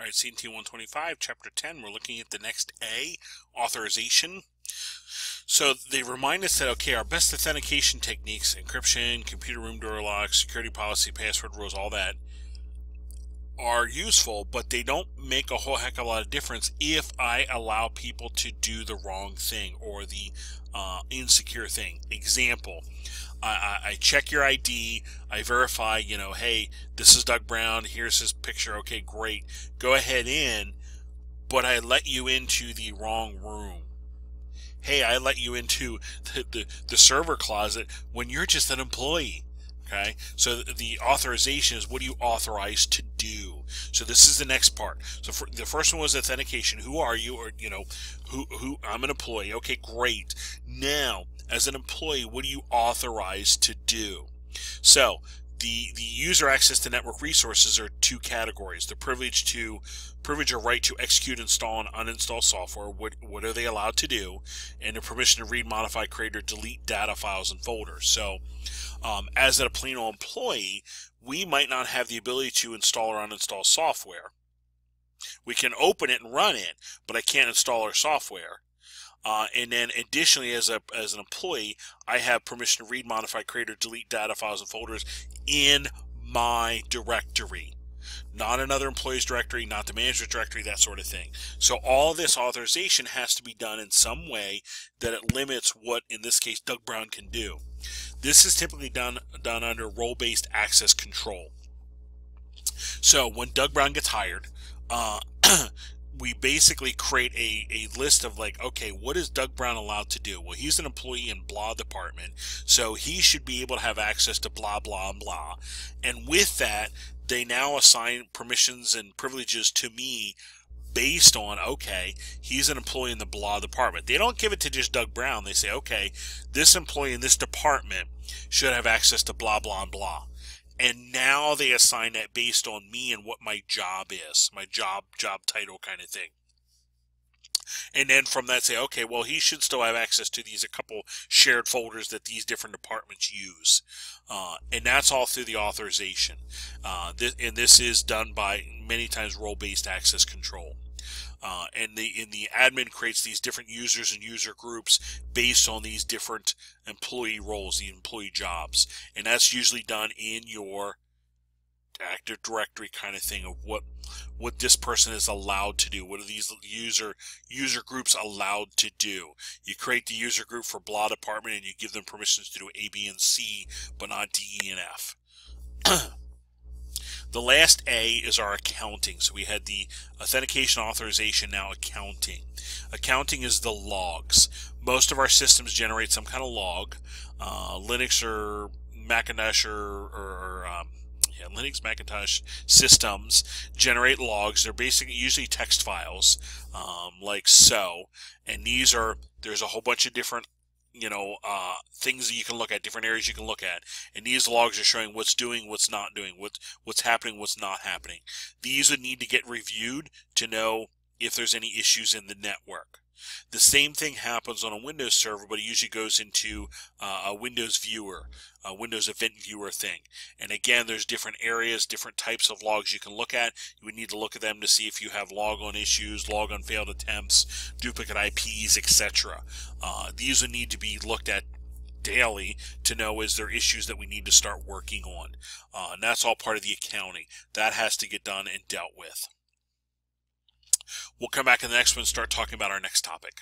All right, CNT125, Chapter 10, we're looking at the next A, Authorization. So they remind us that, okay, our best authentication techniques, encryption, computer room door lock, security policy, password rules, all that, are useful, but they don't make a whole heck of a lot of difference if I allow people to do the wrong thing or the insecure thing. Example, I check your ID, I verify, hey, this is Doug Brown, here's his picture, okay, great, go ahead in, but I let you into the wrong room. Hey, I let you into the server closet when you're just an employee. Okay, so the authorization is what do you authorize to do. So this is the next part. So the first one was authentication. Who are you? Or who I'm an employee. Okay, great. Now, as an employee, what do you authorize to do? So the user access to network resources are two categories: the privilege or right to execute, install, and uninstall software. What are they allowed to do? And the permission to read, modify, create, or delete data files and folders. So as a plain old employee, we might not have the ability to install or uninstall software. We can open it and run it, but I can't install our software. And then additionally, as an employee, I have permission to read, modify, create, or delete data files and folders in my directory. Not another employee's directory, not the manager's directory, that sort of thing. So all this authorization has to be done in some way that it limits what, in this case, Doug Brown can do. This is typically done under role-based access control. So when Doug Brown gets hired, we basically create a list of like, okay, what is Doug Brown allowed to do? Well, he's an employee in blah department, so he should be able to have access to blah, blah, and blah. And with that, they now assign permissions and privileges to me based on, okay, he's an employee in the blah department. They don't give it to just Doug Brown. They say, okay, this employee in this department should have access to blah, blah, and blah. And now they assign that based on me and what my job is, my job title kind of thing. And then from that say, okay, well, he should still have access to a couple shared folders that these different departments use. And that's all through the authorization. This is done by many times role-based access control. And the admin creates these different users and user groups based on these different employee roles, the employee jobs. And that's usually done in your Active Directory kind of thing of what this person is allowed to do. What are these user groups allowed to do? You create the user group for blah department and you give them permissions to do A, B, and C, but not D, E, and F. The last A is our accounting. So we had the authentication, authorization, now accounting. Accounting is the logs. Most of our systems generate some kind of log. Linux or Macintosh Linux, Macintosh systems generate logs. They're basically usually text files, like so. And there's a whole bunch of different things that you can look at, different areas you can look at, and these logs are showing what's doing, what's not doing, what's happening, what's not happening. These would need to get reviewed to know if there's any issues in the network. The same thing happens on a Windows server, but it usually goes into a Windows viewer, a Windows event viewer thing. And again, there's different areas, different types of logs you can look at. You would need to look at them to see if you have log-on issues, log-on failed attempts, duplicate IPs, etc. These would need to be looked at daily to know, is there issues that we need to start working on. And that's all part of the accounting. That has to get done and dealt with. We'll come back in the next one and start talking about our next topic.